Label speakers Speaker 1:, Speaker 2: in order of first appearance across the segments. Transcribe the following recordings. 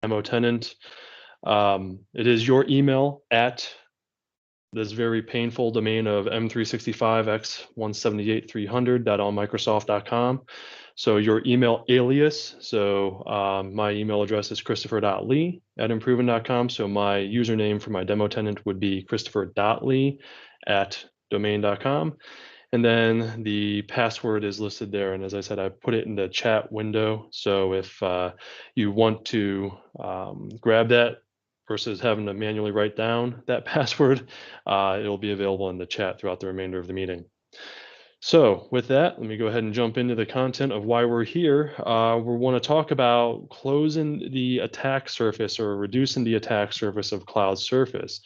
Speaker 1: demo tenant. It is your email at this very painful domain of m365x178.300.allmicrosoft.com. So your email alias, so my email address is christopher.lee@improving.com. So my username for my demo tenant would be christopher.lee@domain.com. And then the password is listed there. And as I said, I put it in the chat window. So if you want to grab that versus having to manually write down that password, it'll be available in the chat throughout the remainder of the meeting. So with that, let me go ahead and jump into the content of why we're here. We want to talk about closing the attack surface or reducing the attack surface of cloud services.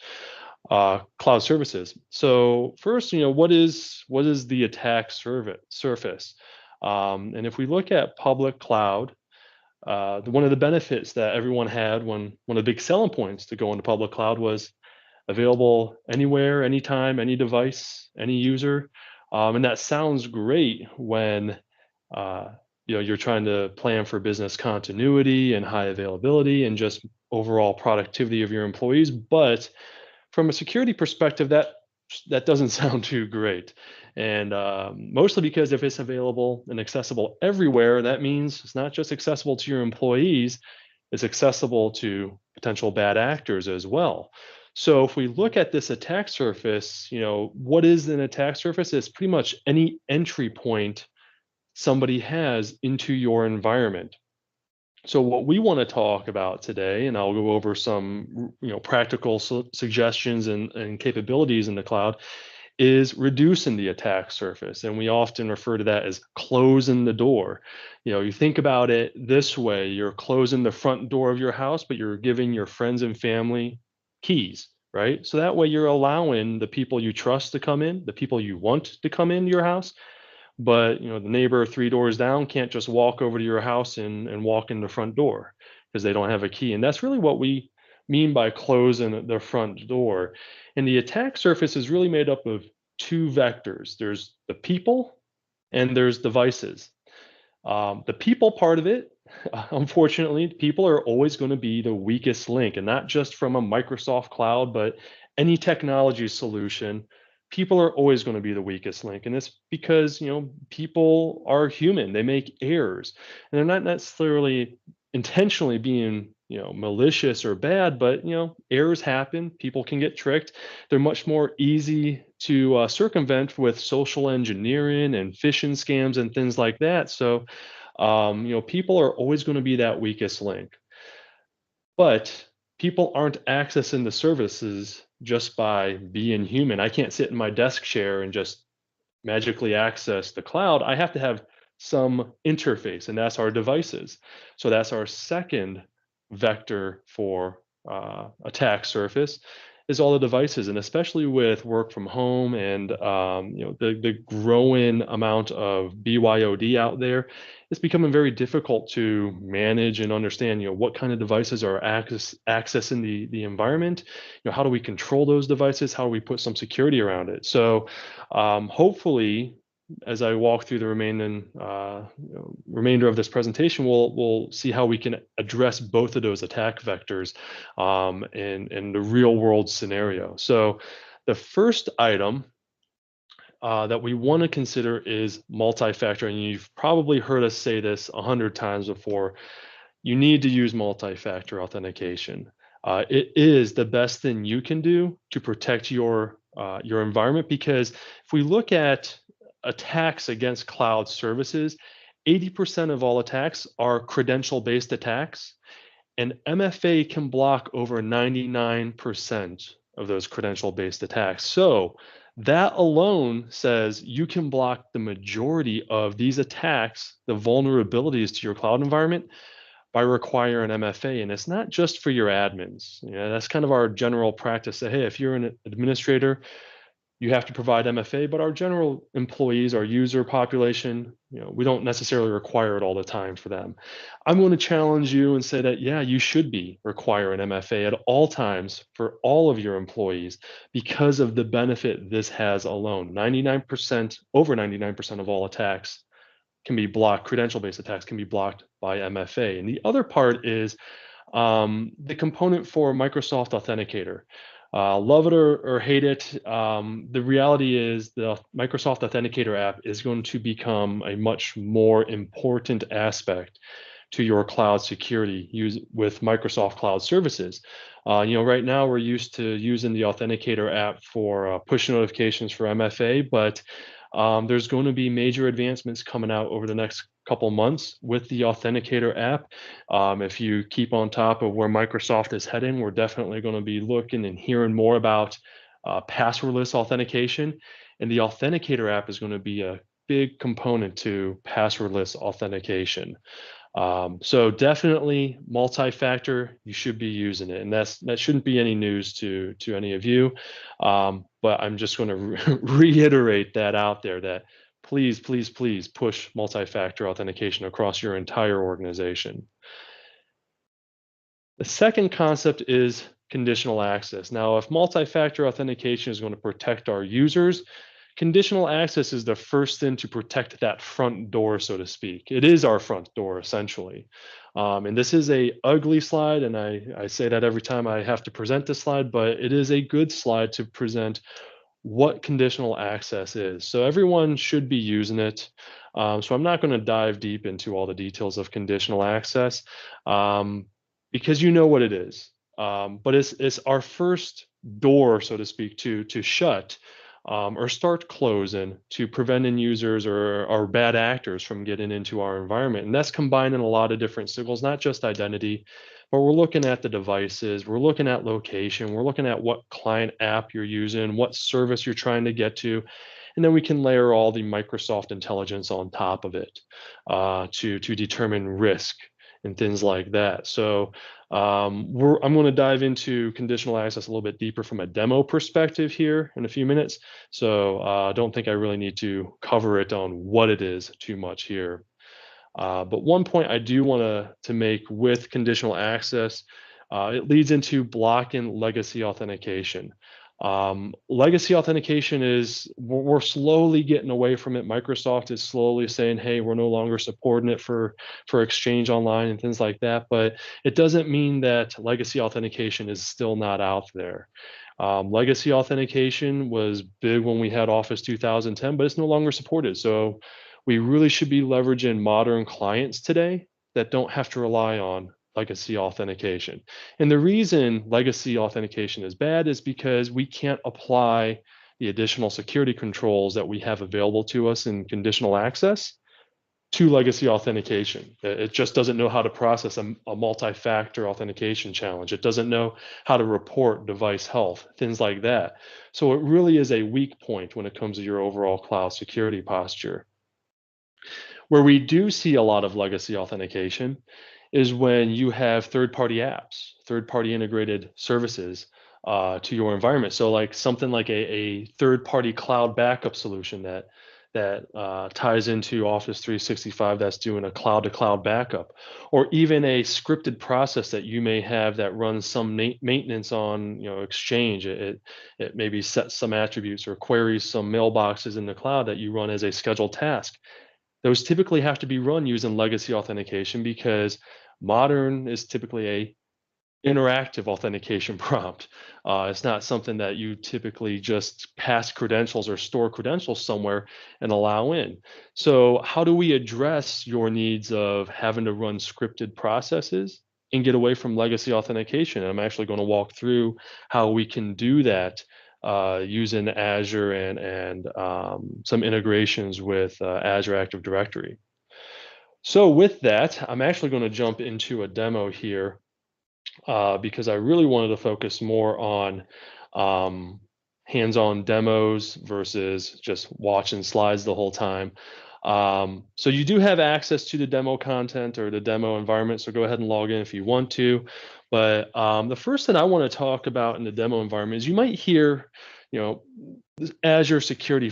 Speaker 1: So first, what is the attack surface? And if we look at public cloud, one of the benefits that everyone had one of the big selling points to go into public cloud was available anywhere, anytime, any device, any user. And that sounds great when you're trying to plan for business continuity and high availability and just overall productivity of your employees. But from a security perspective, that doesn't sound too great. And mostly because if it's available and accessible everywhere, that means it's not just accessible to your employees, it's accessible to potential bad actors as well. So if we look at this attack surface, what is an attack surface? It's pretty much any entry point somebody has into your environment. So what we want to talk about today, and I'll go over some practical suggestions and capabilities in the cloud, is reducing the attack surface. And we often refer to that as closing the door. You think about it this way: you're closing the front door of your house, but you're giving your friends and family keys, right? So that way you're allowing the people you trust to come in, the people you want to come into your house. But the neighbor 3 doors down can't just walk over to your house and walk in the front door because they don't have a key. And that's really what we mean by closing the front door. And the attack surface is really made up of two vectors. There's the people and there's devices. The people part of it, unfortunately, people are always going to be the weakest link, and not just from a Microsoft cloud, but any technology solution. People are always going to be the weakest link, and it's because people are human. They make errors, and they're not necessarily intentionally being malicious or bad, but errors happen. People can get tricked. They're much more easy to circumvent with social engineering and phishing scams and things like that. So people are always going to be that weakest link. But people aren't accessing the services just by being human. I can't sit in my desk chair and just magically access the cloud. I have to have some interface, and that's our devices. So that's our second vector for attack surface, is all the devices. And especially with work from home and the growing amount of BYOD out there, it's becoming very difficult to manage and understand what kind of devices are accessing the environment. How do we control those devices? How do we put some security around it? So hopefully, as I walk through the remainder of this presentation, we'll see how we can address both of those attack vectors in the real world scenario. So the first item that we want to consider is multi-factor, and you've probably heard us say this 100 times before. You need to use multi-factor authentication. It is the best thing you can do to protect your environment, because if we look at attacks against cloud services, 80% of all attacks are credential-based attacks, and MFA can block over 99% of those credential-based attacks. So that alone says you can block the majority of these attacks, the vulnerabilities to your cloud environment, by requiring MFA. And it's not just for your admins. That's kind of our general practice. That, hey, if you're an administrator, you have to provide MFA, but our general employees, our user population, we don't necessarily require it all the time for them. I'm going to challenge you and say that, yeah, you should be requiring MFA at all times for all of your employees, because of the benefit this has alone. Over 99% of all attacks can be blocked. Credential-based attacks can be blocked by MFA. And the other part is The component for Microsoft Authenticator. Love it or hate it, the reality is the Microsoft Authenticator app is going to become a much more important aspect to your cloud security with Microsoft Cloud Services. Right now we're used to using the Authenticator app for push notifications for MFA, but there's going to be major advancements coming out over the next couple months with the Authenticator app. If you keep on top of where Microsoft is heading, we're definitely going to be looking and hearing more about passwordless authentication. And the Authenticator app is going to be a big component to passwordless authentication. So definitely multi-factor, you should be using it, and that shouldn't be any news to any of you. But I'm just going to reiterate that out there that please, please, please push multi-factor authentication across your entire organization. The second concept is conditional access. Now, if multi-factor authentication is going to protect our users, conditional access is the first thing to protect that front door, so to speak. It is our front door, essentially. And this is a ugly slide, and I say that every time I have to present this slide, but it is a good slide to present what conditional access is. So everyone should be using it. So I'm not going to dive deep into all the details of conditional access because you know what it is. But it's our first door, so to speak, to shut or start closing to preventing users or bad actors from getting into our environment. And that's combining a lot of different signals, not just identity, but we're looking at the devices, we're looking at location, we're looking at what client app you're using, what service you're trying to get to, and then we can layer all the Microsoft intelligence on top of it to determine risk and things like that. So I'm going to dive into conditional access a little bit deeper from a demo perspective here in a few minutes. So I don't think I really need to cover it on what it is too much here. But one point I do want to make with conditional access, it leads into blocking legacy authentication. Legacy authentication is, we're slowly getting away from it. Microsoft is slowly saying, hey, we're no longer supporting it for Exchange Online and things like that. But it doesn't mean that legacy authentication is still not out there. Legacy authentication was big when we had Office 2010, but it's no longer supported. So we really should be leveraging modern clients today that don't have to rely on legacy authentication. And the reason legacy authentication is bad is because we can't apply the additional security controls that we have available to us in conditional access to legacy authentication. It just doesn't know how to process a multi-factor authentication challenge. It doesn't know how to report device health, things like that. So it really is a weak point when it comes to your overall cloud security posture. Where we do see a lot of legacy authentication is when you have third-party apps, third-party integrated services to your environment. So like something like a third-party cloud backup solution that ties into Office 365 that's doing a cloud-to-cloud backup, or even a scripted process that you may have that runs some maintenance on Exchange. It maybe sets some attributes or queries some mailboxes in the cloud that you run as a scheduled task. Those typically have to be run using legacy authentication because modern is typically a interactive authentication prompt. It's not something that you typically just pass credentials or store credentials somewhere and allow in. So how do we address your needs of having to run scripted processes and get away from legacy authentication? And I'm actually going to walk through how we can do that using Azure and some integrations with Azure Active Directory. So with that, I'm actually going to jump into a demo here because I really wanted to focus more on hands-on demos versus just watching slides the whole time. So you do have access to the demo content or the demo environment, so go ahead and log in if you want to. But the first thing I want to talk about in the demo environment is you might hear, Azure security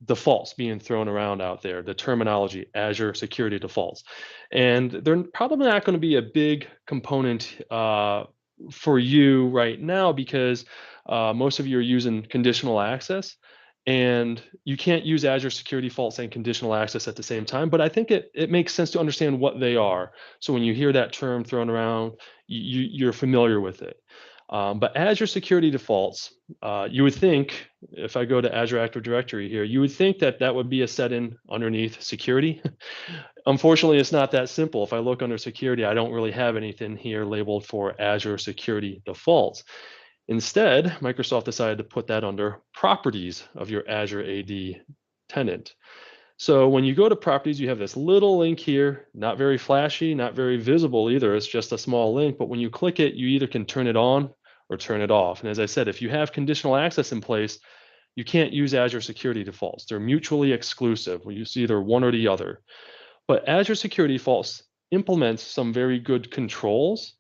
Speaker 1: defaults being thrown around out there, the terminology, Azure security defaults. And they're probably not going to be a big component for you right now because most of you are using conditional access. And you can't use Azure Security Defaults and conditional access at the same time, but I think it makes sense to understand what they are. So when you hear that term thrown around, you're familiar with it. But Azure Security Defaults, you would think, if I go to Azure Active Directory here, you would think that that would be a setting underneath security. Unfortunately, it's not that simple. If I look under security, I don't really have anything here labeled for Azure Security Defaults. Instead, Microsoft decided to put that under properties of your Azure AD tenant. So when you go to properties, you have this little link here, not very flashy, not very visible either. It's just a small link, but when you click it, you either can turn it on or turn it off. And as I said, if you have conditional access in place, you can't use Azure Security Defaults. They're mutually exclusive. We use either one or the other. But Azure Security Defaults implements some very good controls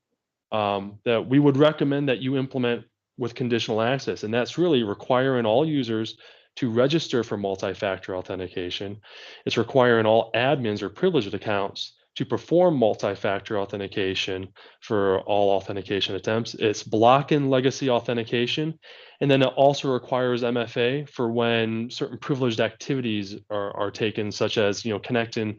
Speaker 1: that we would recommend that you implement with conditional access. And that's really requiring all users to register for multi-factor authentication. It's requiring all admins or privileged accounts to perform multi-factor authentication for all authentication attempts. It's blocking legacy authentication. And then it also requires MFA for when certain privileged activities are taken, such as connecting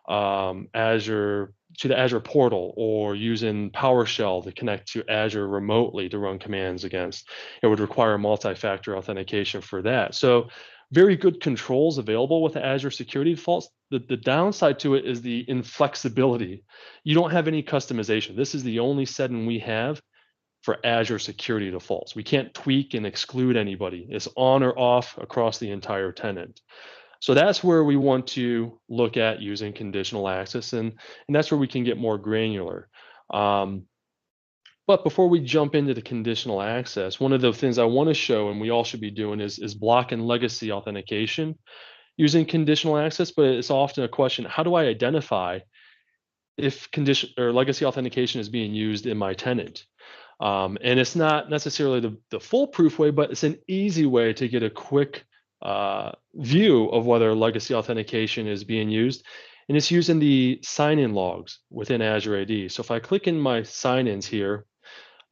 Speaker 1: Azure to the Azure portal or using PowerShell to connect to Azure remotely to run commands against. It would require multi-factor authentication for that. So very good controls available with Azure Security Defaults. The downside to it is the inflexibility. You don't have any customization. This is the only setting we have for Azure Security Defaults. We can't tweak and exclude anybody. It's on or off across the entire tenant. So that's where we want to look at using conditional access, and that's where we can get more granular. Um, but before we jump into the conditional access, one of the things I want to show, and we all should be doing, is blocking legacy authentication using conditional access. But it's often a question: how do I identify if condition or legacy authentication is being used in my tenant? And it's not necessarily the foolproof way, but it's an easy way to get a quick view of whether legacy authentication is being used. And it's using the sign-in logs within Azure AD. So if I click in my sign-ins here,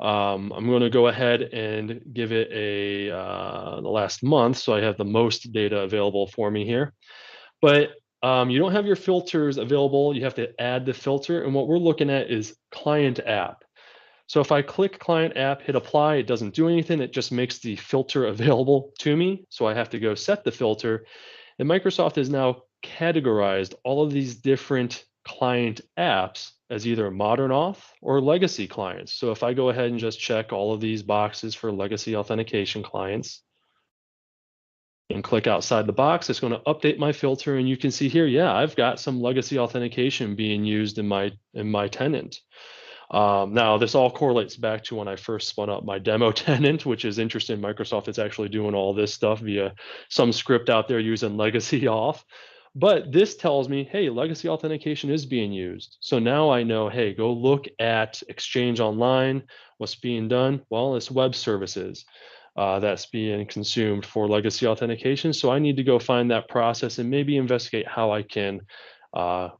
Speaker 1: I'm going to go ahead and give it the last month, so I have the most data available for me here. But you don't have your filters available. You have to add the filter. And what we're looking at is client app. So if I click client app, hit apply, it doesn't do anything. It just makes the filter available to me. So I have to go set the filter. And Microsoft has now categorized all of these different client apps as either modern auth or legacy clients. So if I go ahead and just check all of these boxes for legacy authentication clients and click outside the box, it's going to update my filter. And you can see here, yeah, I've got some legacy authentication being used in my tenant. Now, this all correlates back to when I first spun up my demo tenant, which is interesting. Microsoft is actually doing all this stuff via some script out there using legacy auth. But this tells me, hey, legacy authentication is being used. So now I know, hey, go look at Exchange Online. What's being done? Well, it's web services that's being consumed for legacy authentication. So I need to go find that process and maybe investigate how I can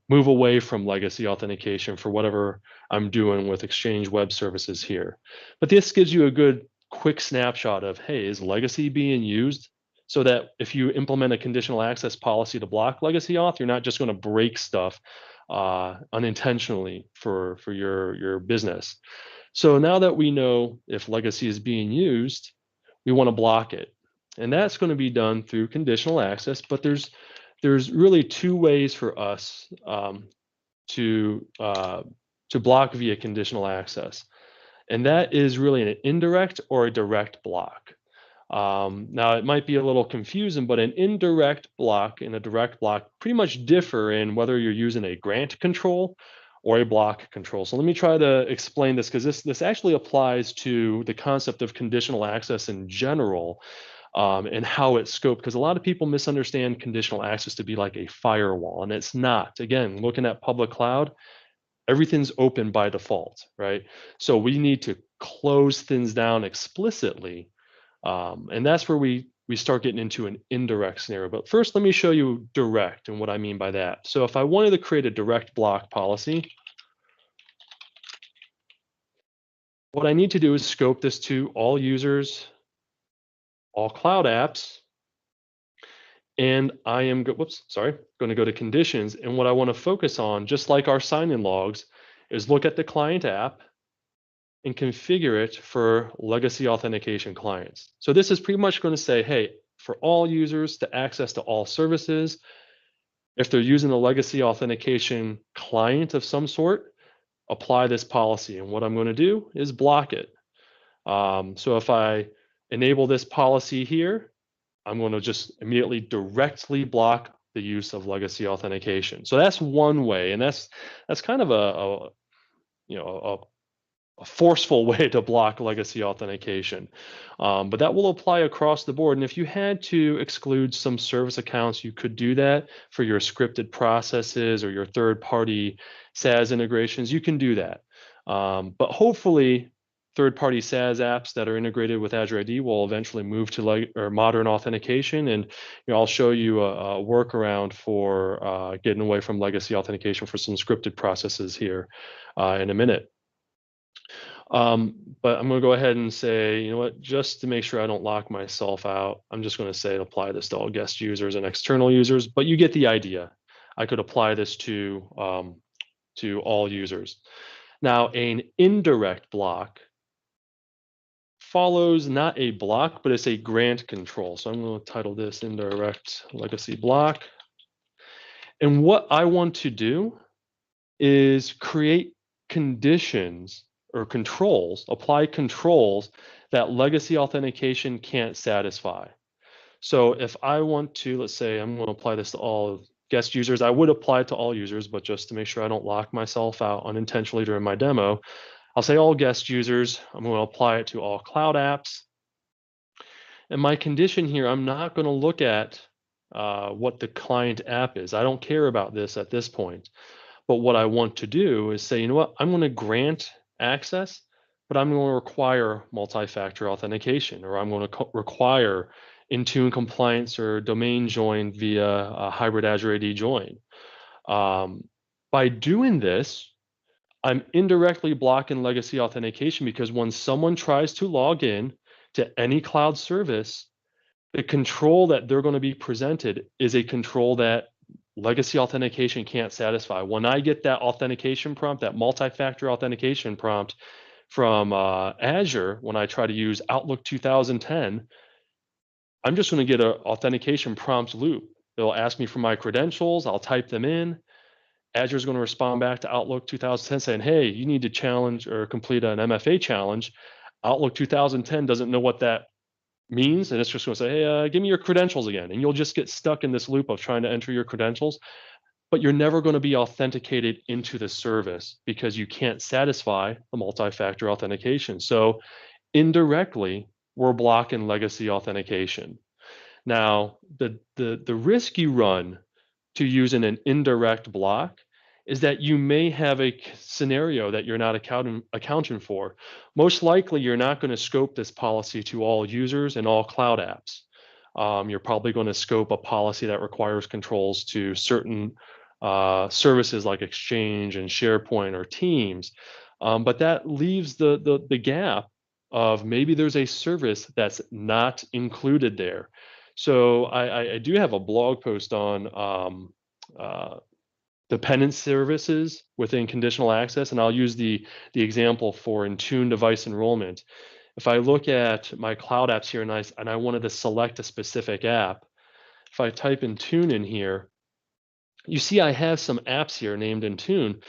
Speaker 1: move away from legacy authentication for whatever I'm doing with Exchange Web Services here. But this gives you a good quick snapshot of, hey, is legacy being used? So that if you implement a conditional access policy to block legacy auth, you're not just going to break stuff unintentionally for your business. So now that we know if legacy is being used, we want to block it. And that's going to be done through conditional access, but there's really two ways for us to block via conditional access, and that is really an indirect or a direct block. Now, it might be a little confusing, but an indirect block and a direct block pretty much differ in whether you're using a grant control or a block control. So let me try to explain this, because this actually applies to the concept of conditional access in general. And how it's scoped, because a lot of people misunderstand conditional access to be like a firewall, and it's not. Again, looking at public cloud, everything's open by default, right? So we need to close things down explicitly, and that's where we start getting into an indirect scenario. But first, let me show you direct and what I mean by that. So if I wanted to create a direct block policy, what I need to do is scope this to all users, all cloud apps, And I am, going to go to conditions. And what I want to focus on, just like our sign-in logs, is look at the client app and configure it for legacy authentication clients. So this is pretty much going to say, hey, for all users to access to all services, if they're using a legacy authentication client of some sort, apply this policy. And what I'm going to do is block it. So if I enable this policy here, I'm going to just immediately directly block the use of legacy authentication. So that's one way, and that's kind of a you know a forceful way to block legacy authentication. But that will apply across the board. And if you had to exclude some service accounts, you could do that for your scripted processes or your third-party SaaS integrations. You can do that. But hopefully, third-party SaaS apps that are integrated with Azure AD will eventually move to modern authentication. And I'll show you a workaround for getting away from legacy authentication for some scripted processes here in a minute. But I'm going to go ahead and say, you know what, just to make sure I don't lock myself out, I'm just going to say apply this to all guest users and external users, but you get the idea. I could apply this to all users. Now, an indirect block follows not a block, but it's a grant control. So I'm going to title this indirect legacy block. And what I want to do is create conditions or controls, apply controls that legacy authentication can't satisfy. So if I want to, let's say I'm going to apply this to all guest users, I would apply it to all users, but just to make sure I don't lock myself out unintentionally during my demo, I'll say all guest users, I'm going to apply it to all cloud apps. And my condition here, I'm not going to look at what the client app is. I don't care about this at this point. But what I want to do is say, you know what, I'm going to grant access, but I'm going to require multi-factor authentication, or I'm going to require Intune compliance or domain join via a hybrid Azure AD join. By doing this, I'm indirectly blocking legacy authentication because when someone tries to log in to any cloud service, the control that they're going to be presented is a control that legacy authentication can't satisfy. When I get that authentication prompt, that multi-factor authentication prompt from Azure, when I try to use Outlook 2010, I'm just going to get an authentication prompt loop. It'll ask me for my credentials. I'll type them in. Azure is going to respond back to Outlook 2010 saying, hey, you need to challenge or complete an MFA challenge. Outlook 2010 doesn't know what that means, and it's just going to say, hey, give me your credentials again. And you'll just get stuck in this loop of trying to enter your credentials, but you're never going to be authenticated into the service because you can't satisfy the multi-factor authentication. So indirectly, we're blocking legacy authentication. Now, the risk you run to using an indirect block is that you may have a scenario that you're not accounting for. Most likely, you're not going to scope this policy to all users and all cloud apps. You're probably going to scope a policy that requires controls to certain services like Exchange and SharePoint or Teams. But that leaves the gap of maybe there's a service that's not included there. So I do have a blog post on dependent services within conditional access, and I'll use the example for Intune device enrollment. If I look at my cloud apps here and I wanted to select a specific app, if I type Intune in here, you see I have some apps here named Intune,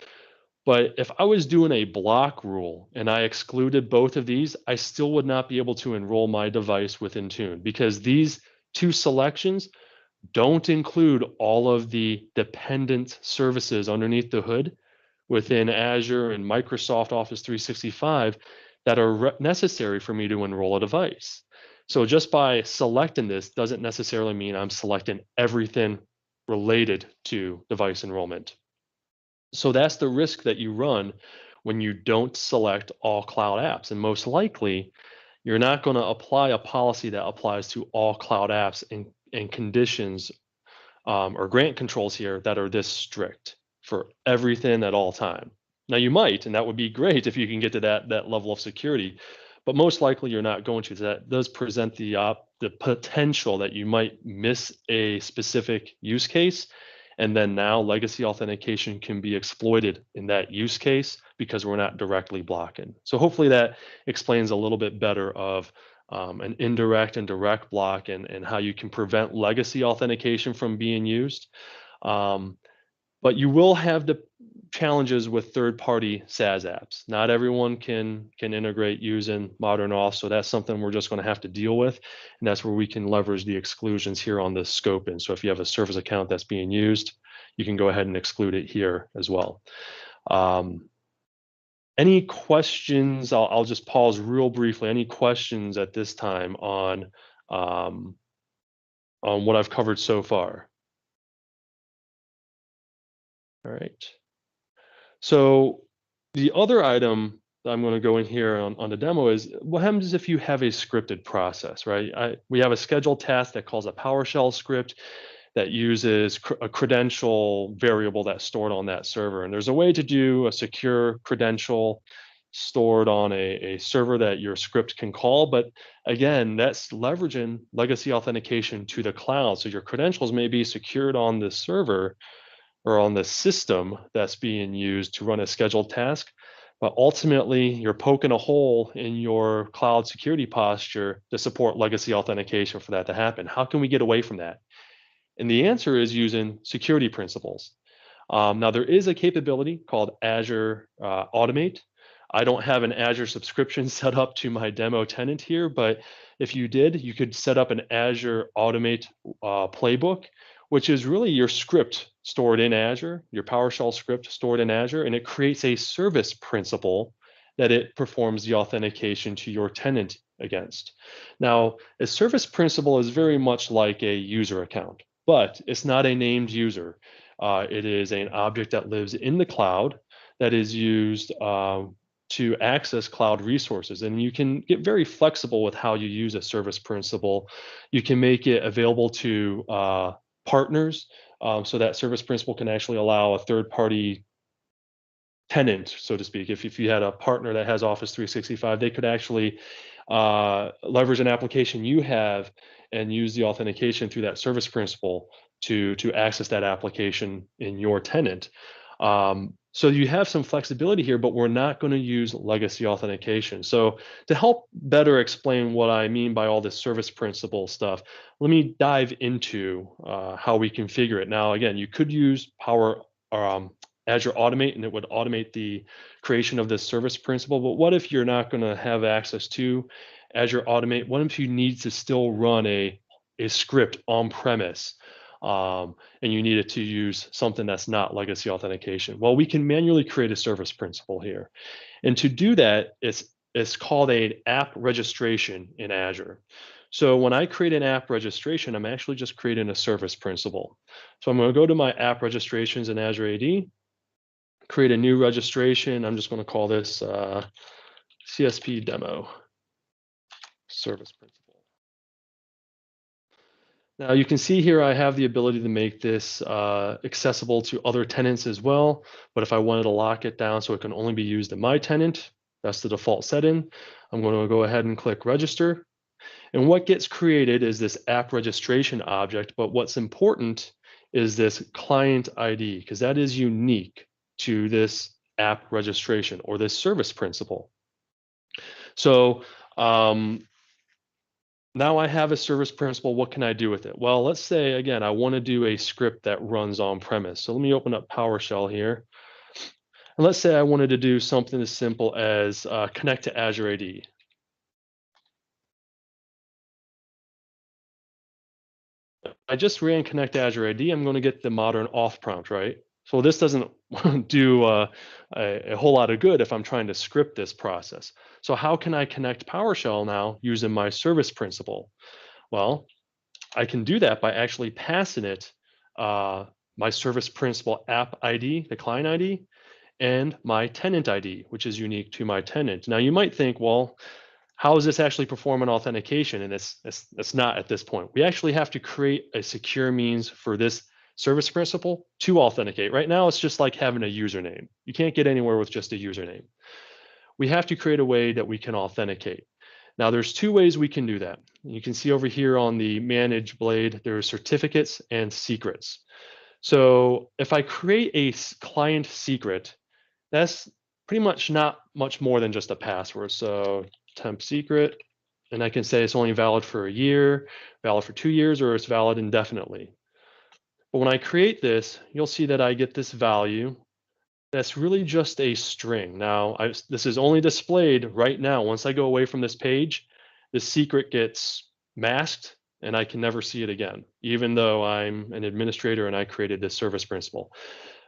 Speaker 1: but if I was doing a block rule and I excluded both of these, I still would not be able to enroll my device with Intune because these two selections don't include all of the dependent services underneath the hood within Azure and Microsoft Office 365 that are necessary for me to enroll a device. So just by selecting this doesn't necessarily mean I'm selecting everything related to device enrollment. So that's the risk that you run when you don't select all cloud apps. And most likely, you're not going to apply a policy that applies to all cloud apps and conditions or grant controls here that are this strict for everything at all time. Now you might, and that would be great if you can get to that level of security, but most likely you're not going to. That does present the potential that you might miss a specific use case, and then now legacy authentication can be exploited in that use case because we're not directly blocking. So hopefully that explains a little bit better of an indirect and direct block, and how you can prevent legacy authentication from being used. Um, but you will have the challenges with third-party SaaS apps. Not everyone can integrate using modern auth, so that's something we're just going to have to deal with, and that's where we can leverage the exclusions here on the scoping. So if you have a service account that's being used, you can go ahead and exclude it here as well. Any questions? I'll just pause real briefly. Any questions at this time on what I've covered so far? All right. So the other item that I'm going to go in here on the demo is what happens if you have a scripted process, right? We have a scheduled task that calls a PowerShell script that uses a credential variable that's stored on that server. And there's a way to do a secure credential stored on a server that your script can call. But again, that's leveraging legacy authentication to the cloud. So your credentials may be secured on the server or on the system that's being used to run a scheduled task. But ultimately, you're poking a hole in your cloud security posture to support legacy authentication for that to happen. How can we get away from that? And the answer is using security principles. Now, there is a capability called Azure Automate. I don't have an Azure subscription set up to my demo tenant here, but if you did, you could set up an Azure Automate playbook, which is really your script stored in Azure, your PowerShell script stored in Azure, and it creates a service principal that it performs the authentication to your tenant against. Now, a service principal is very much like a user account, but it's not a named user. It is an object that lives in the cloud that is used to access cloud resources. And you can get very flexible with how you use a service principal. You can make it available to partners, so that service principal can actually allow a third-party tenant, so to speak. If you had a partner that has Office 365, they could actually leverage an application you have and use the authentication through that service principal to access that application in your tenant. So you have some flexibility here, but we're not going to use legacy authentication. So to help better explain what I mean by all this service principal stuff, let me dive into how we configure it. Now, again, you could use Azure Automate, and it would automate the creation of this service principal. But what if you're not going to have access to Azure Automate? What if you need to still run a script on premise, and you needed to use something that's not legacy authentication? Well, we can manually create a service principal here. And to do that, it's called an app registration in Azure. So when I create an app registration, I'm actually just creating a service principal. So I'm going to go to my app registrations in Azure AD, create a new registration. I'm just going to call this CSP demo service principal. Now you can see here I have the ability to make this accessible to other tenants as well. But if I wanted to lock it down so it can only be used in my tenant, that's the default setting. I'm going to go ahead and click register. And what gets created is this app registration object. But what's important is this client ID, because that is unique to this app registration or this service principal. So now I have a service principal. What can I do with it? Well, let's say, again, I want to do a script that runs on premise. So let me open up PowerShell here. And let's say I wanted to do something as simple as connect to Azure AD. I just ran connect to Azure AD. I'm going to get the modern auth prompt, right? So this doesn't do a whole lot of good if I'm trying to script this process. So how can I connect PowerShell now using my service principal? Well, I can do that by actually passing it my service principal app ID, the client ID, and my tenant ID, which is unique to my tenant. Now you might think, well, how is this actually performing authentication? And it's not at this point. We actually have to create a secure means for this service principal to authenticate. Right now, it's just like having a username. You can't get anywhere with just a username. We have to create a way that we can authenticate. Now there's two ways we can do that. You can see over here on the manage blade, there's certificates and secrets. So if I create a client secret, that's pretty much not much more than just a password. So temp secret, and I can say it's only valid for a year, valid for 2 years, or it's valid indefinitely. But when I create this, you'll see that I get this value that's really just a string. Now, this is only displayed right now. Once I go away from this page, the secret gets masked and I can never see it again, even though I'm an administrator and I created this service principal.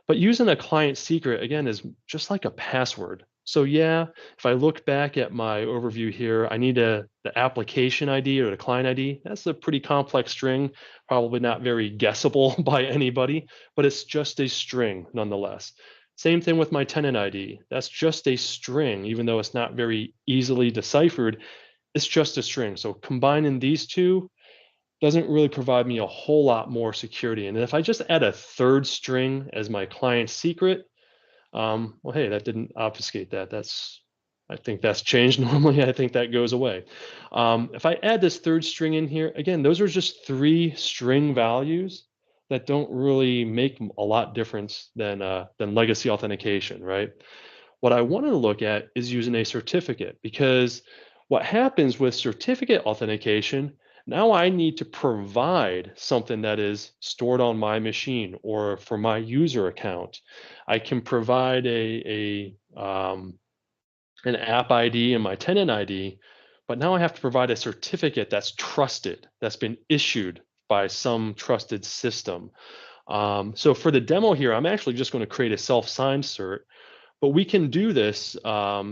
Speaker 1: But using a client secret, again, is just like a password. So yeah, if I look back at my overview here, I need the application ID or the client ID. That's a pretty complex string, probably not very guessable by anybody, but it's just a string nonetheless. Same thing with my tenant ID. That's just a string, even though it's not very easily deciphered, it's just a string. So combining these two doesn't really provide me a whole lot more security. And if I just add a third string as my client secret, well, hey, that didn't obfuscate that. I think that's changed. Normally, I think that goes away. If I add this third string in here, again, those are just 3 string values that don't really make a lot difference than legacy authentication, right? What I want to look at is using a certificate, because what happens with certificate authentication, now I need to provide something that is stored on my machine or for my user account. I can provide an app ID and my tenant ID, but now I have to provide a certificate that's trusted, that's been issued by some trusted system. So for the demo here, I'm actually just going to create a self-signed cert. But we can do this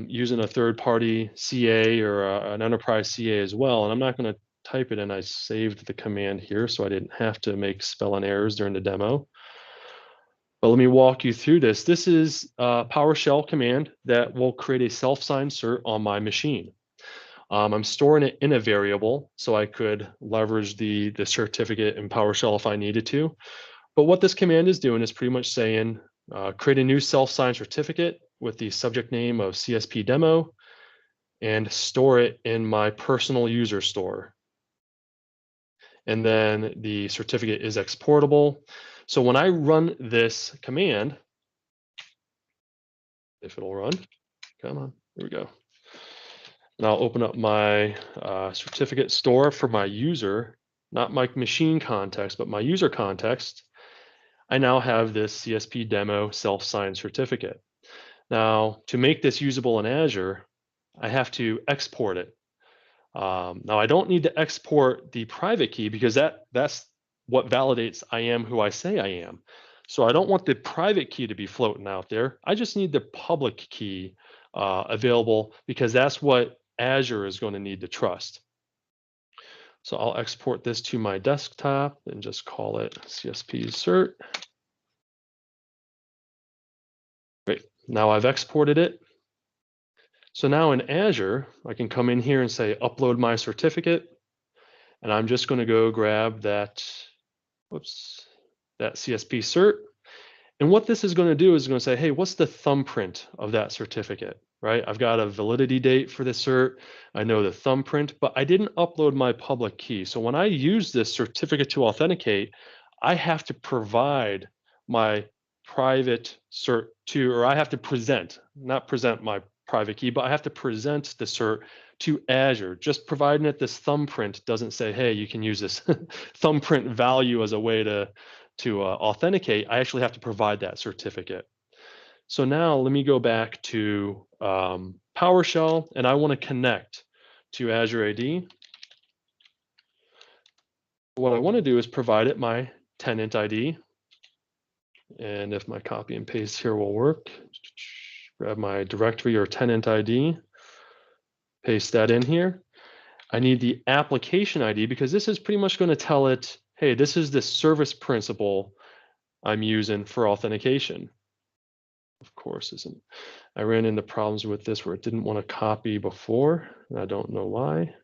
Speaker 1: using a third-party CA or an enterprise CA as well. And I'm not going to type it in. I saved the command here so I didn't have to make spelling errors during the demo. But let me walk you through this. This is a PowerShell command that will create a self-signed cert on my machine. I'm storing it in a variable, so I could leverage the certificate in PowerShell if I needed to. But what this command is doing is pretty much saying, create a new self-signed certificate with the subject name of CSP demo and store it in my personal user store. And then the certificate is exportable. So when I run this command, if it'll run, come on, here we go. And I'll open up my certificate store for my user, not my machine context, but my user context. I now have this CSP demo self-signed certificate. Now, to make this usable in Azure, I have to export it. Now, I don't need to export the private key because that's what validates I am who I say I am. So I don't want the private key to be floating out there. I just need the public key available because that's what Azure is going to need to trust. So I'll export this to my desktop and just call it CSP cert. Great. Now I've exported it. So now in Azure, I can come in here and say, upload my certificate. And I'm just going to go grab that CSP cert. And what this is going to do is going to say, hey, what's the thumbprint of that certificate, right? I've got a validity date for the cert. I know the thumbprint, but I didn't upload my public key. So when I use this certificate to authenticate, I have to provide my private cert to, or I have to present, not present my private key, but I have to present the cert to Azure. Just providing it this thumbprint doesn't say, hey, you can use this thumbprint value as a way to authenticate. I actually have to provide that certificate. So now let me go back to PowerShell, and I want to connect to Azure AD. What I want to do is provide it my tenant ID. And if my copy and paste here will work, grab my directory or tenant ID, paste that in here. I need the application ID because this is pretty much going to tell it, hey, this is the service principal I'm using for authentication. Of course, I ran into problems with this where it didn't want to copy before, and I don't know why.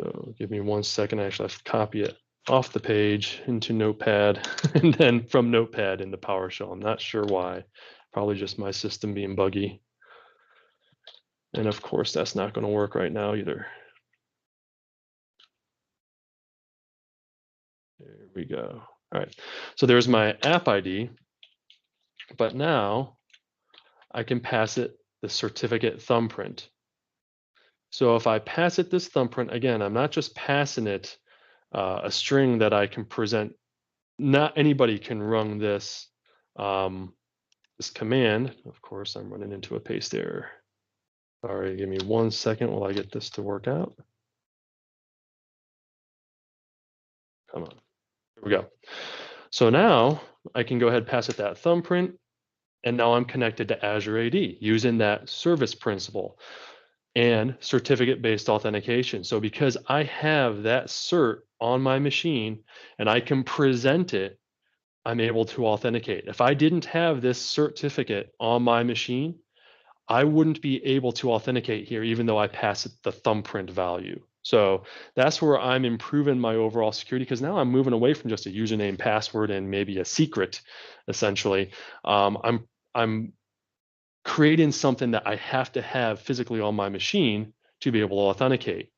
Speaker 1: So give me 1 second. I actually have to copy it off the page into Notepad and then from Notepad into PowerShell. I'm not sure why. Probably just my system being buggy. And of course, that's not going to work right now either. There we go. All right, so there's my app ID, but now I can pass it the certificate thumbprint. So if I pass it this thumbprint, again, I'm not just passing it a string that I can present. Not anybody can run this this command. Of course, I'm running into a paste error. All right, give me 1 second while I get this to work out. Come on, here we go. So now I can go ahead and pass it that thumbprint, and now I'm connected to Azure AD using that service principal and certificate-based authentication. So because I have that cert on my machine and I can present it, I'm able to authenticate. If I didn't have this certificate on my machine, I wouldn't be able to authenticate here, even though I pass it the thumbprint value. So that's where I'm improving my overall security, because now I'm moving away from just a username, password, and maybe a secret, essentially. I'm creating something that I have to have physically on my machine to be able to authenticate.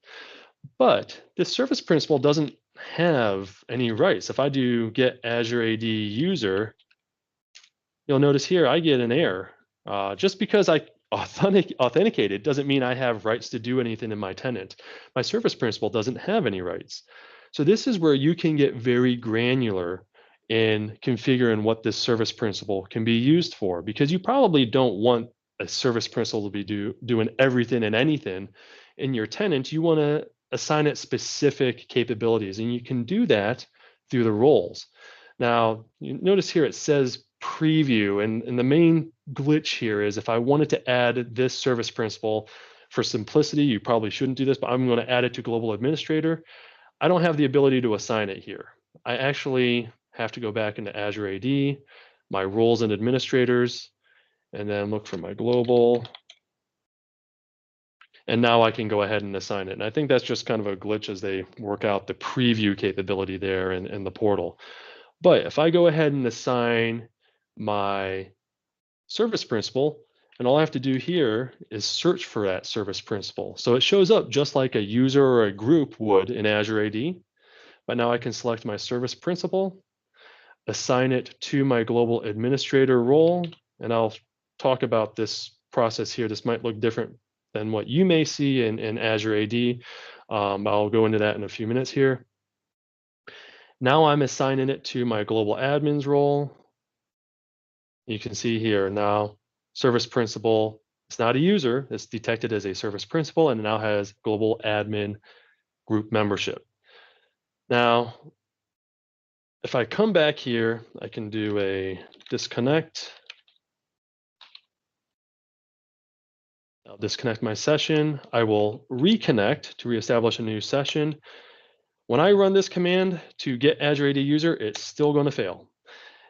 Speaker 1: But this service principal doesn't have any rights. If I do get Azure AD user, you'll notice here I get an error. Just because I authenticated doesn't mean I have rights to do anything in my tenant. My service principal doesn't have any rights. So this is where you can get very granular in configuring what this service principal can be used for, because you probably don't want a service principal to be doing everything and anything in your tenant. You want to assign it specific capabilities, and you can do that through the roles. Now, you notice here it says preview, and the main glitch here is if I wanted to add this service principal, for simplicity, you probably shouldn't do this, but I'm going to add it to global administrator. I don't have the ability to assign it here. I actually have to go back into Azure AD, my roles and administrators, and then look for my global. And now I can go ahead and assign it. And I think that's just kind of a glitch as they work out the preview capability there in the portal. But if I go ahead and assign my service principal, and all I have to do here is search for that service principal. So it shows up just like a user or a group would in Azure AD. But now I can select my service principal, assign it to my global administrator role, and I'll talk about this process here. This might look different than what you may see in Azure AD. I'll go into that in a few minutes here. Now I'm assigning it to my global admins role. You can see here now, service principal, it's not a user, it's detected as a service principal, and it now has global admin group membership. Now, if I come back here, I can do a disconnect. I'll disconnect my session. I will reconnect to reestablish a new session. When I run this command to get Azure AD user, it's still going to fail.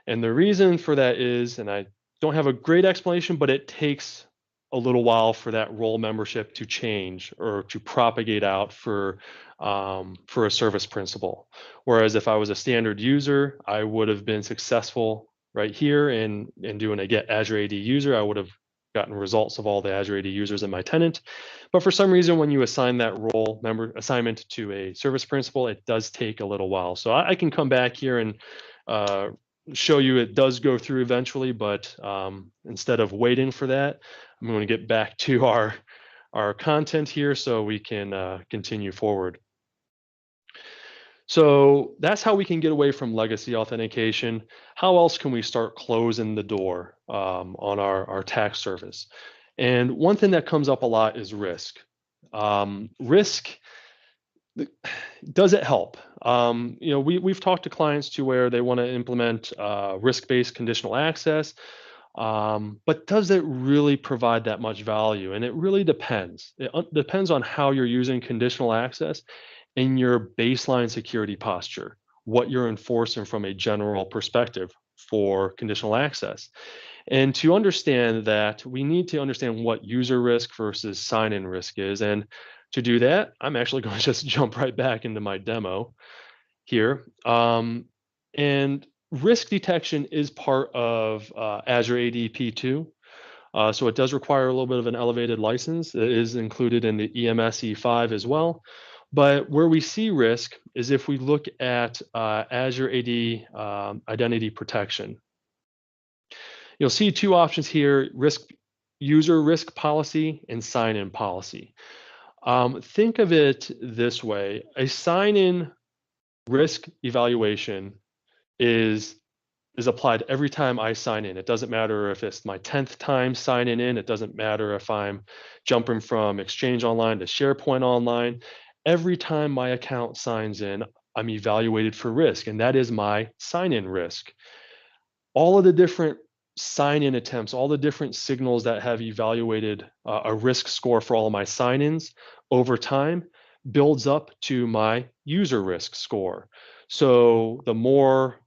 Speaker 1: And the reason for that is, and I don't have a great explanation, but it takes a little while for that role membership to change or to propagate out for a service principal. Whereas if I was a standard user, I would have been successful right here in doing a get Azure AD user. I would have gotten results of all the Azure AD users in my tenant. But for some reason, when you assign that role member assignment to a service principal, it does take a little while. So I can come back here and show you it does go through eventually, but instead of waiting for that, I'm going to get back to our content here so we can continue forward. So that's how we can get away from legacy authentication. How else can we start closing the door on our tax service? And one thing that comes up a lot is risk. Risk, does it help? We've talked to clients to where they want to implement risk-based conditional access, but does it really provide that much value? And it really depends. It depends on how you're using conditional access and your baseline security posture, what you're enforcing from a general perspective for conditional access. And to understand that, we need to understand what user risk versus sign-in risk is. And to do that, I'm actually going to just jump right back into my demo here. And risk detection is part of Azure AD P2. So it does require a little bit of an elevated license. It is included in the EMS E5 as well. But where we see risk is if we look at Azure AD identity protection. You'll see two options here: user risk policy and sign-in policy. Think of it this way: a sign-in risk evaluation is applied every time I sign in. It doesn't matter if it's my 10th time signing in. It doesn't matter if I'm jumping from Exchange Online to SharePoint Online. Every time my account signs in, I'm evaluated for risk, and that is my sign-in risk. All of the different sign-in attempts, all the different signals that have evaluated a risk score for all of my sign-ins over time builds up to my user risk score. So the more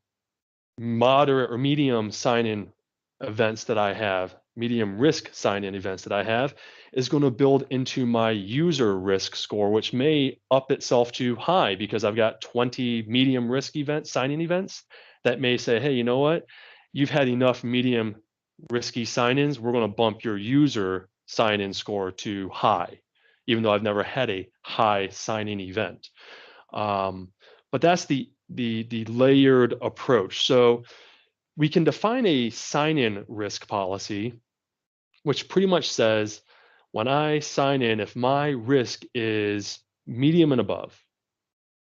Speaker 1: moderate or medium sign-in events that I have, medium risk sign-in events that I have, is going to build into my user risk score, which may up itself to high because I've got 20 medium risk events, sign-in events that may say, hey, you know what? You've had enough medium risky sign-ins. We're going to bump your user sign-in score to high, even though I've never had a high sign-in event. But that's the layered approach. So we can define a sign-in risk policy, which pretty much says when I sign in, if my risk is medium and above,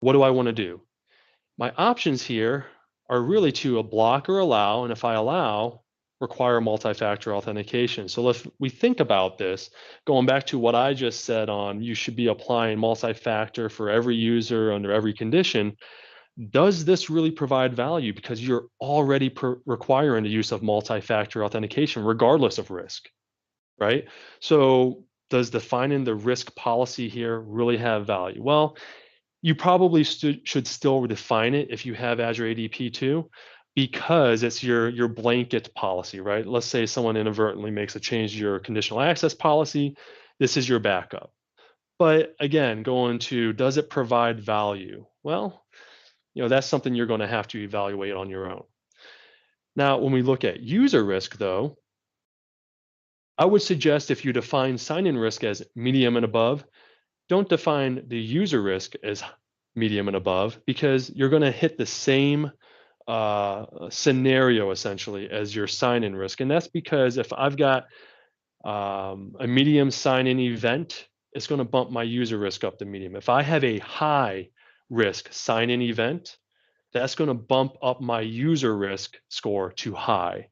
Speaker 1: what do I want to do? My options here are really to block or allow, and if I allow, require multi-factor authentication. So if we think about this, going back to what I just said on you should be applying multi-factor for every user under every condition, does this really provide value? Because you're already requiring the use of multi-factor authentication regardless of risk, right? So does defining the risk policy here really have value? Well, you probably should still define it if you have Azure AD P2 because it's your blanket policy, right? Let's say someone inadvertently makes a change to your conditional access policy. This is your backup. But again, going to does it provide value? Well, that's something you're going to have to evaluate on your own. Now, when we look at user risk, though, I would suggest if you define sign-in risk as medium and above, don't define the user risk as medium and above because you're going to hit the same scenario essentially as your sign-in risk. And that's because if I've got a medium sign-in event, it's going to bump my user risk up to medium. If I have a high risk sign-in event, that's going to bump up my user risk score to high.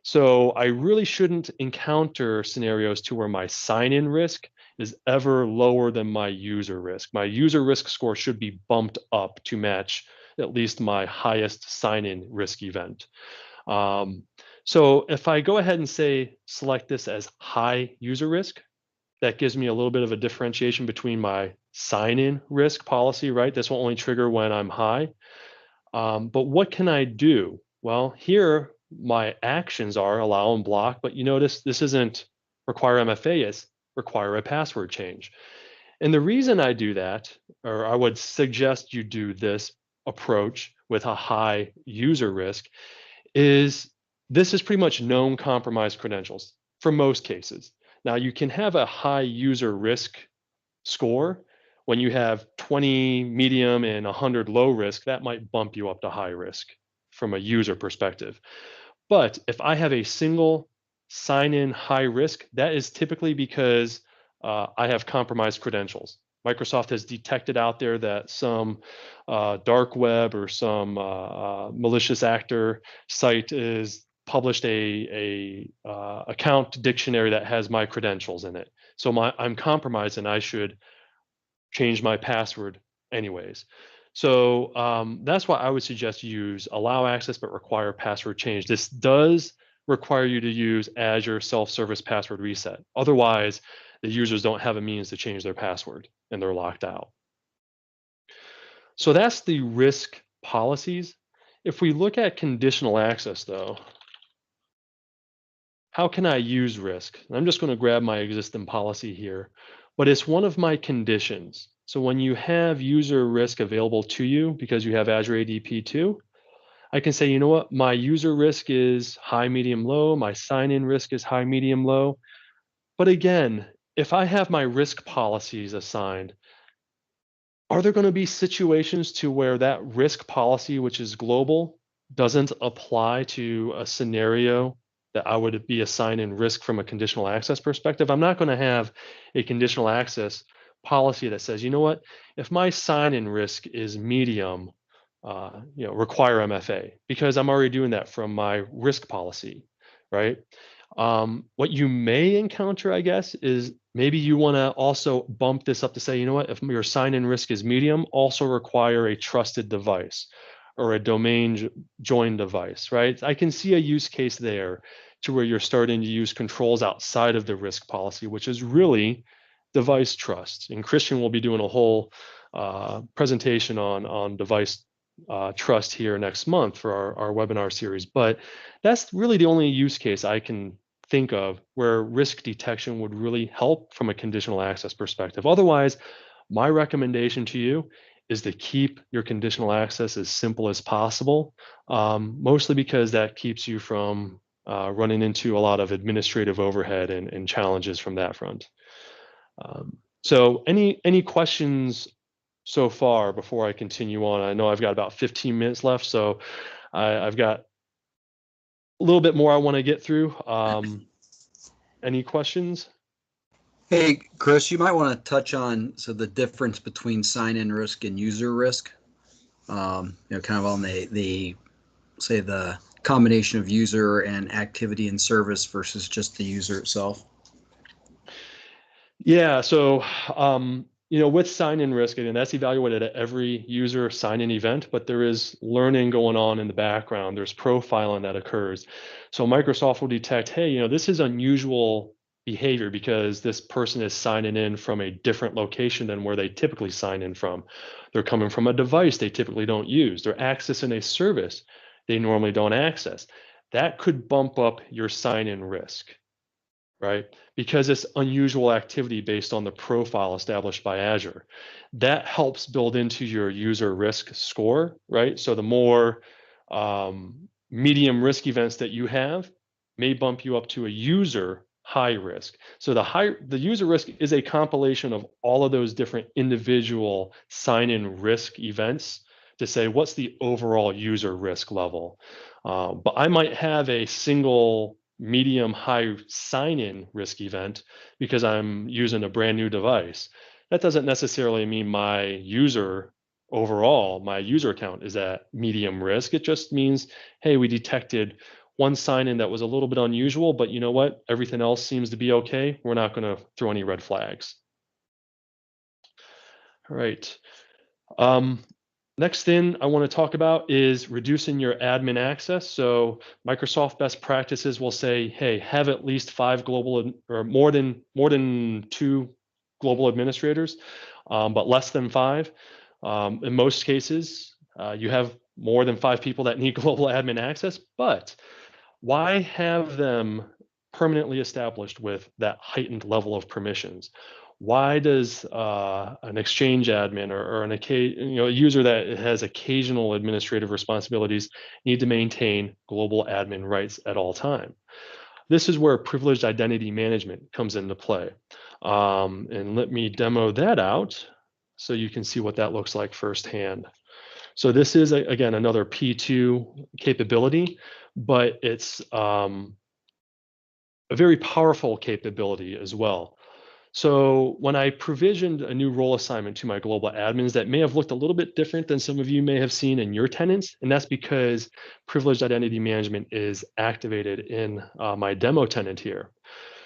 Speaker 1: So I really shouldn't encounter scenarios to where my sign-in risk is ever lower than my user risk. My user risk score should be bumped up to match at least my highest sign-in risk event. So if I go ahead and say select this as high user risk, that gives me a little bit of a differentiation between my sign-in risk policy, right? This will only trigger when I'm high. But what can I do? Well, here my actions are allow and block, but you notice this isn't require MFA, it's require a password change. And the reason I do that, or I would suggest you do this approach with a high user risk, is this is pretty much known compromised credentials for most cases. Now you can have a high user risk score. When you have 20 medium and 100 low risk, that might bump you up to high risk from a user perspective. But if I have a single sign-in high risk, that is typically because I have compromised credentials. Microsoft has detected out there that some dark web or some malicious actor site is published a account dictionary that has my credentials in it. So I'm compromised and I should change my password anyways. So that's why I would suggest you use allow access but require password change. This does require you to use Azure self-service password reset. Otherwise, the users don't have a means to change their password and they're locked out. So that's the risk policies. If we look at conditional access though, how can I use risk? I'm just going to grab my existing policy here, but it's one of my conditions. So when you have user risk available to you because you have Azure AD P2, I can say, you know what, my user risk is high, medium, low. My sign-in risk is high, medium, low. But again, if I have my risk policies assigned, are there going to be situations to where that risk policy, which is global, doesn't apply to a scenario that I would be assigning risk from a conditional access perspective? I'm not going to have a conditional access policy that says, you know what, if my sign-in risk is medium, require MFA, because I'm already doing that from my risk policy, right? What you may encounter, I guess, is maybe you want to also bump this up to say, you know what, if your sign-in risk is medium, also require a trusted device or a domain joined device, right? I can see a use case there to where you're starting to use controls outside of the risk policy, which is really device trust. And Christian will be doing a whole presentation on device trust here next month for our webinar series. But that's really the only use case I can think of where risk detection would really help from a conditional access perspective. Otherwise, my recommendation to you is to keep your conditional access as simple as possible, mostly because that keeps you from running into a lot of administrative overhead and challenges from that front. So any questions so far before I continue on? I know I've got about 15 minutes left, so I've got a little bit more I want to get through. Any questions?
Speaker 2: Hey, Chris, you might want to touch on the difference between sign-in risk and user risk. Kind of on the say the combination of user and activity and service versus just the user itself.
Speaker 1: Yeah, so with sign-in risk, and that's evaluated at every user sign-in event, but there is learning going on in the background. There's profiling that occurs. So Microsoft will detect, hey, this is unusual behavior because this person is signing in from a different location than where they typically sign in from. They're coming from a device they typically don't use. They're accessing a service they normally don't access. That could bump up your sign-in risk, right? Because it's unusual activity based on the profile established by Azure. That helps build into your user risk score, right? So the more medium risk events that you have may bump you up to a user high risk. So the user risk is a compilation of all of those different individual sign-in risk events to say what's the overall user risk level. But I might have a single medium high sign-in risk event because I'm using a brand new device. That doesn't necessarily mean my user count is at medium risk. It just means, hey, we detected one sign-in that was a little bit unusual, but you know what? Everything else seems to be okay. We're not going to throw any red flags. All right. Next thing I want to talk about is reducing your admin access. So Microsoft best practices will say, hey, have at least 5 global or more than 2 global administrators, but less than 5. In most cases, you have more than 5 people that need global admin access, but why have them permanently established with that heightened level of permissions? Why does an Exchange admin or a user that has occasional administrative responsibilities need to maintain global admin rights at all time? This is where privileged identity management comes into play. And let me demo that out so you can see what that looks like firsthand. So this is, again, another P2 capability, but it's a very powerful capability as well. So when I provisioned a new role assignment to my global admins, that may have looked a little bit different than some of you may have seen in your tenants, and that's because privileged identity management is activated in my demo tenant here.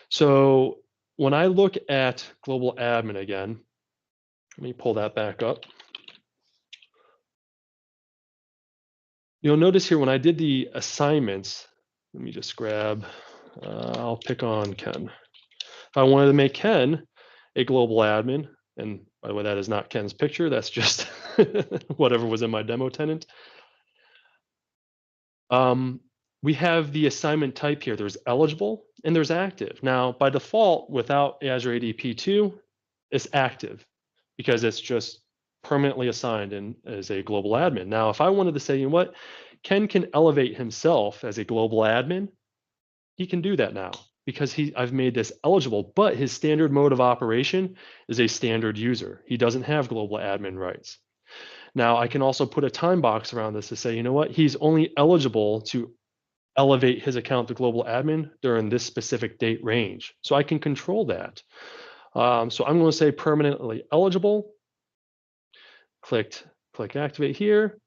Speaker 1: So when I look at global admin again, let me pull that back up. You'll notice here when I did the assignments, let me just grab, I'll pick on Ken. If I wanted to make Ken a global admin, and by the way, that is not Ken's picture, that's just whatever was in my demo tenant. We have the assignment type here. There's eligible and there's active. Now, by default, without Azure AD P2, it's active because it's just permanently assigned in as a global admin. Now, if I wanted to say, you know what, Ken can elevate himself as a global admin. He can do that now because I've made this eligible, but his standard mode of operation is a standard user. He doesn't have global admin rights. Now I can also put a time box around this to say, you know what, he's only eligible to elevate his account to global admin during this specific date range. So I can control that. So I'm going to say permanently eligible. Click activate here.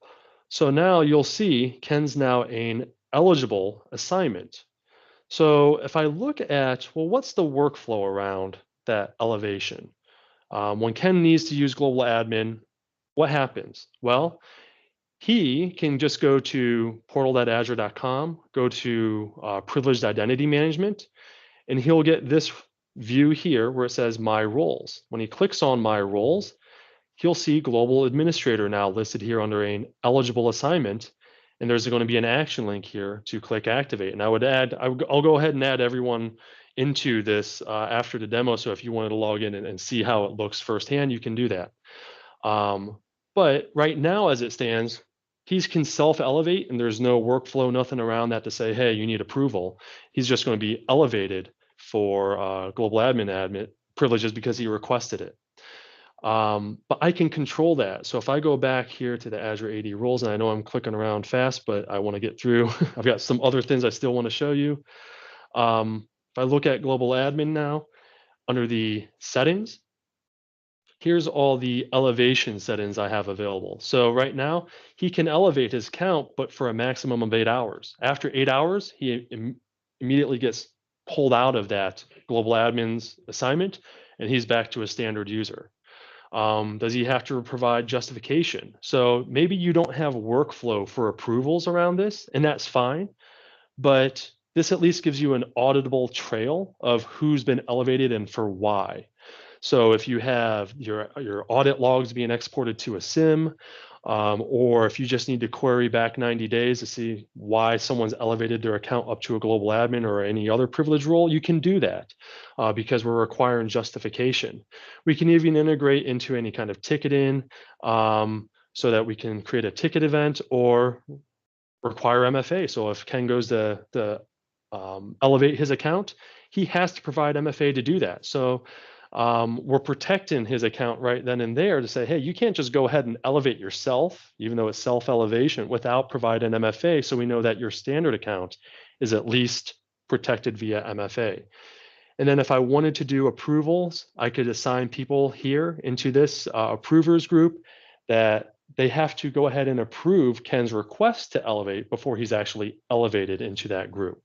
Speaker 1: So now you'll see Ken's now an eligible assignment. So if I look at, well, what's the workflow around that elevation? When Ken needs to use global admin, what happens? Well, he can just go to portal.azure.com, go to privileged identity management, and he'll get this view here where it says my roles. When he clicks on my roles, he'll see global administrator now listed here under an eligible assignment. And there's going to be an action link here to click activate. And I'll go ahead and add everyone into this after the demo. So if you wanted to log in and see how it looks firsthand, you can do that. But right now, as it stands, he can self-elevate and there's no workflow, nothing around that to say, hey, you need approval. He's just going to be elevated for global admin privileges because he requested it. But I can control that. So if I go back here to the Azure AD roles, and I know I'm clicking around fast, but I want to get through. I've got some other things I still want to show you. If I look at global admin now, under the settings, here's all the elevation settings I have available. So right now, he can elevate his count, but for a maximum of 8 hours. After 8 hours, he immediately gets pulled out of that global admin's assignment, and he's back to a standard user. Does he have to provide justification? So maybe you don't have workflow for approvals around this, and that's fine. But this at least gives you an auditable trail of who's been elevated and for why. So if you have your audit logs being exported to a SIM, or if you just need to query back 90 days to see why someone's elevated their account up to a global admin or any other privilege role, you can do that because we're requiring justification. We can even integrate into any kind of ticketing so that we can create a ticket event or require MFA. So if Ken goes to elevate his account, he has to provide MFA to do that. So we're protecting his account right then and there to say, hey, you can't just go ahead and elevate yourself, even though it's self-elevation, without providing MFA. So we know that your standard account is at least protected via MFA. And then if I wanted to do approvals, I could assign people here into this approvers group that they have to go ahead and approve Ken's request to elevate before he's actually elevated into that group,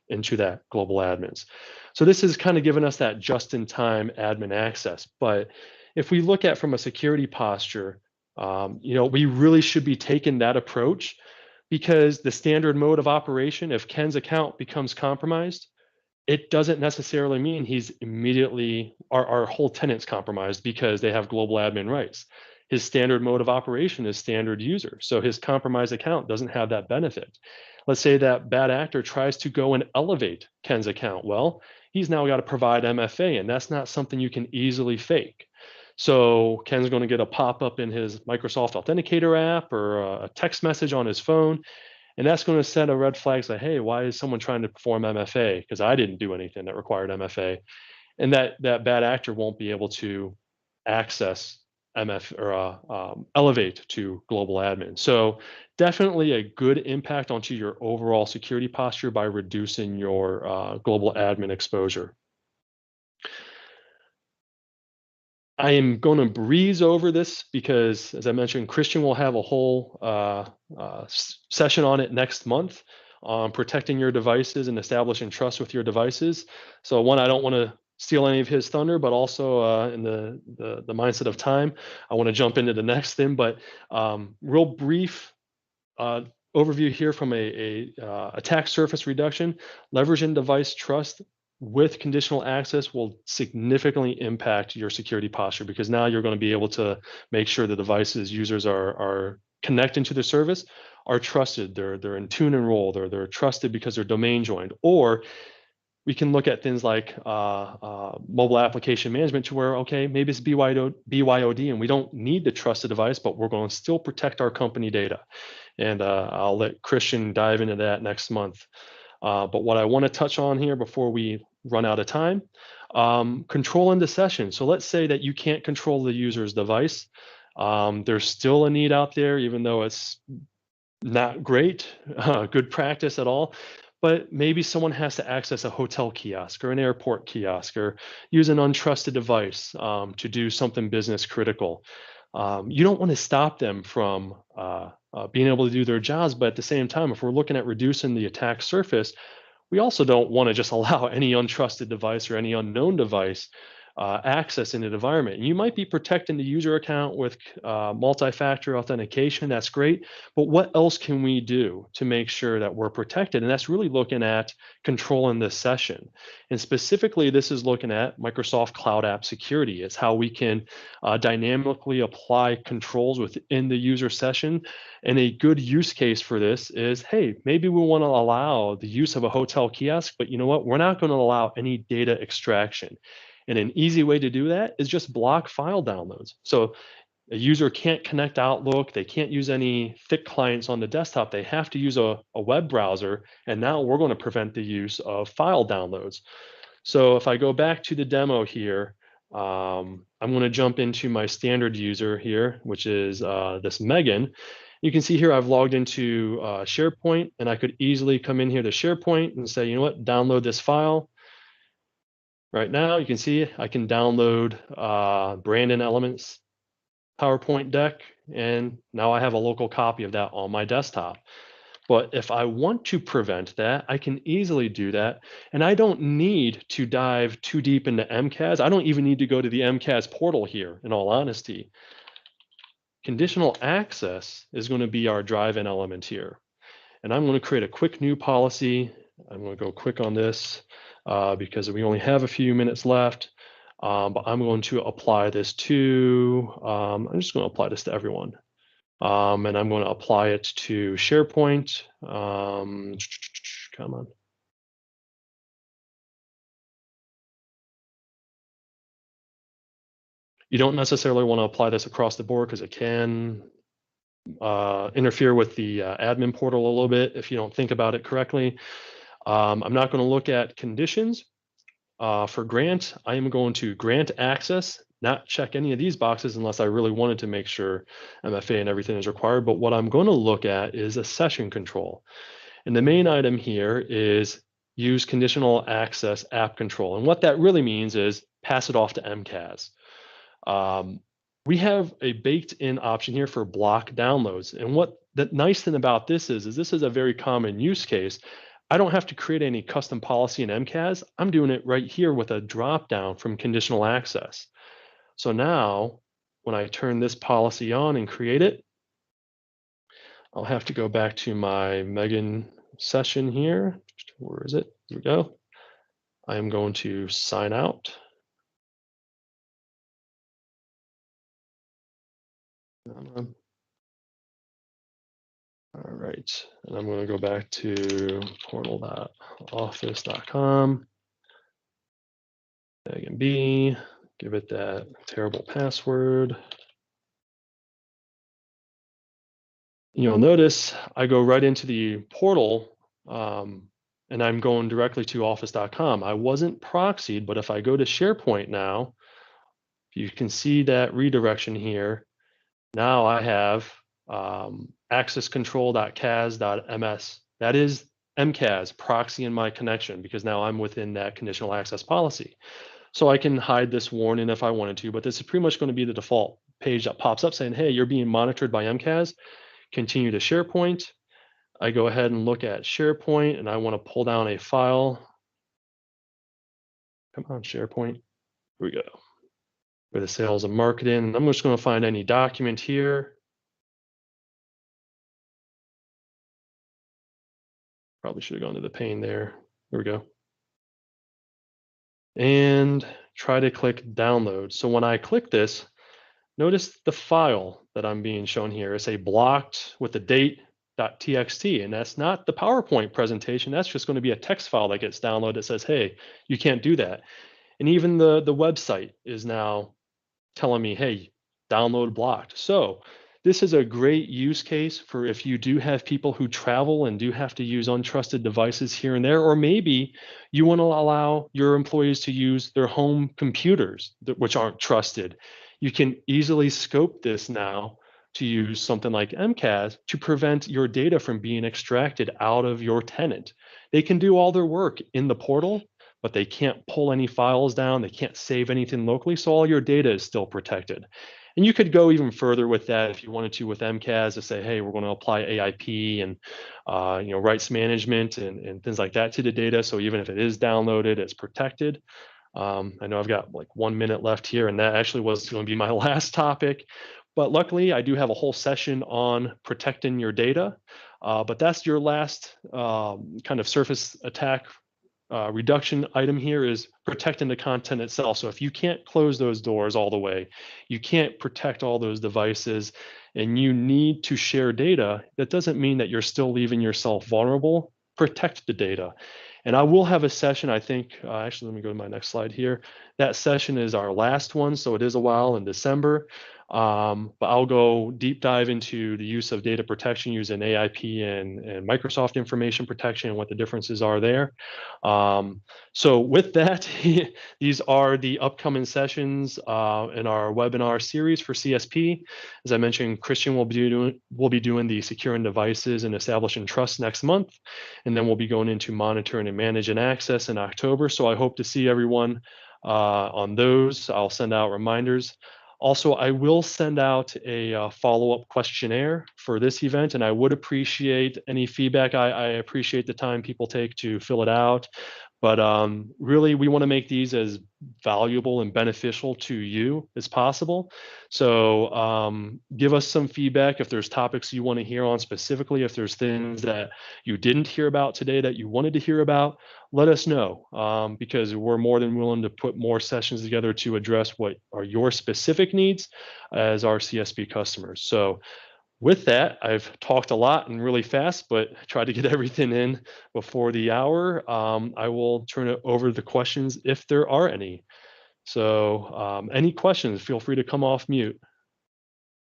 Speaker 1: into that global admins. So this is kind of giving us that just-in-time admin access. But if we look at from a security posture, we really should be taking that approach because the standard mode of operation, if Ken's account becomes compromised, it doesn't necessarily mean he's immediately, our whole tenant's compromised because they have global admin rights. His standard mode of operation is standard user. So his compromised account doesn't have that benefit. Let's say that bad actor tries to go and elevate Ken's account. Well, he's now got to provide MFA, and that's not something you can easily fake. So Ken's going to get a pop-up in his Microsoft Authenticator app or a text message on his phone, and that's going to send a red flag say, hey, why is someone trying to perform MFA? Because I didn't do anything that required MFA. And that bad actor won't be able to access elevate to global admin. So definitely a good impact onto your overall security posture by reducing your global admin exposure. I am going to breeze over this because, as I mentioned, Christian will have a whole session on it next month on protecting your devices and establishing trust with your devices. So one, I don't want to steal any of his thunder, but also in the mindset of time, I want to jump into the next thing. But real brief overview here from a attack surface reduction, leveraging device trust with conditional access will significantly impact your security posture because now you're going to be able to make sure the devices users are connecting to the service are trusted. They're in tune and role. They're trusted because they're domain joined, or we can look at things like mobile application management to where, okay, maybe it's BYOD and we don't need the trusted device, but we're going to still protect our company data. And I'll let Christian dive into that next month. But what I want to touch on here before we run out of time, controlling the session. So let's say that you can't control the user's device. There's still a need out there, even though it's not great, good practice at all. But maybe someone has to access a hotel kiosk or an airport kiosk or use an untrusted device to do something business critical. You don't want to stop them from being able to do their jobs, but at the same time, if we're looking at reducing the attack surface, we also don't want to just allow any untrusted device or any unknown device access in the environment. And you might be protecting the user account with multi-factor authentication. That's great. But what else can we do to make sure that we're protected? And that's really looking at controlling this session. And specifically, this is looking at Microsoft Cloud App Security. It's how we can dynamically apply controls within the user session. And a good use case for this is, hey, maybe we want to allow the use of a hotel kiosk, but you know what? We're not going to allow any data extraction. And an easy way to do that is just block file downloads. So a user can't connect Outlook, they can't use any thick clients on the desktop, they have to use a web browser, and now we're going to prevent the use of file downloads. So if I go back to the demo here, I'm going to jump into my standard user here, which is this Megan. You can see here I've logged into SharePoint, and I could easily come in here to SharePoint and say, you know what, download this file. Right now, you can see I can download Brandon Elements PowerPoint deck, and now I have a local copy of that on my desktop. But if I want to prevent that, I can easily do that. And I don't need to dive too deep into MCAS. I don't even need to go to the MCAS portal here, in all honesty. Conditional access is going to be our drive-in element here. And I'm going to create a quick new policy. I'm going to go quick on this because we only have a few minutes left. But I'm going to apply this to, I'm just going to apply this to everyone. And I'm going to apply it to SharePoint. Come on. You don't necessarily want to apply this across the board because it can interfere with the admin portal a little bit if you don't think about it correctly. I'm not going to look at conditions. For grant, I am going to grant access, not check any of these boxes unless I really wanted to make sure MFA and everything is required. But what I'm going to look at is a session control. And the main item here is use conditional access app control. And what that really means is pass it off to MCAS. We have a baked in option here for block downloads. And what the nice thing about this is this is a very common use case. I don't have to create any custom policy in MCAS. I'm doing it right here with a drop down from conditional access. So now when I turn this policy on and create it, I'll have to go back to my Megan session here. Where is it? Here we go. I am going to sign out. All right, and I'm going to go back to portal.office.com. Megan B, give it that terrible password. You'll notice I go right into the portal and I'm going directly to office.com. I wasn't proxied, but if I go to SharePoint now, you can see that redirection here. Now I have accesscontrol.cas.ms. That is MCAS proxy in my connection because now I'm within that conditional access policy. So I can hide this warning if I wanted to, but this is pretty much going to be the default page that pops up saying, hey, you're being monitored by MCAS. Continue to SharePoint. I go ahead and look at SharePoint and I want to pull down a file. Come on, SharePoint. Here we go. With the sales and marketing. And I'm just going to find any document here. Probably should have gone to the pane there. Here we go. And try to click download. So when I click this, notice the file that I'm being shown here is a blocked with the date .txt, and that's not the PowerPoint presentation. That's just going to be a text file that gets downloaded that says, hey, you can't do that. And even the website is now telling me, hey, download blocked. So this is a great use case for if you do have people who travel and do have to use untrusted devices here and there, or maybe you want to allow your employees to use their home computers, which aren't trusted. You can easily scope this now to use something like MCAS to prevent your data from being extracted out of your tenant. They can do all their work in the portal, but they can't pull any files down. They can't save anything locally. So all your data is still protected. And you could go even further with that if you wanted to with MCAS to say, hey, we're going to apply AIP and rights management and things like that to the data. So even if it is downloaded, it's protected. I know I've got like 1 minute left here, and that actually was going to be my last topic. But luckily, I do have a whole session on protecting your data. But that's your last kind of surface attack reduction item here is protecting the content itself. So if you can't close those doors all the way, you can't protect all those devices, and you need to share data, that doesn't mean that you're still leaving yourself vulnerable. Protect the data. And I will have a session, I think, actually, let me go to my next slide here. That session is our last one, so it is a while in December. But I'll go deep dive into the use of data protection using AIP and Microsoft information protection and what the differences are there. So with that, these are the upcoming sessions in our webinar series for CSP. As I mentioned, Christian will be doing the securing devices and establishing trust next month, and then we'll be going into monitoring and managing access in October. So I hope to see everyone on those. I'll send out reminders. Also, I will send out a follow-up questionnaire for this event, and I would appreciate any feedback. I appreciate the time people take to fill it out. But really, we want to make these as valuable and beneficial to you as possible. So give us some feedback if there's topics you want to hear on specifically, if there's things that you didn't hear about today that you wanted to hear about, let us know because we're more than willing to put more sessions together to address what are your specific needs as our CSP customers. So with that, I've talked a lot and really fast, but tried to get everything in before the hour. I will turn it over to the questions if there are any. So any questions, feel free to come off mute.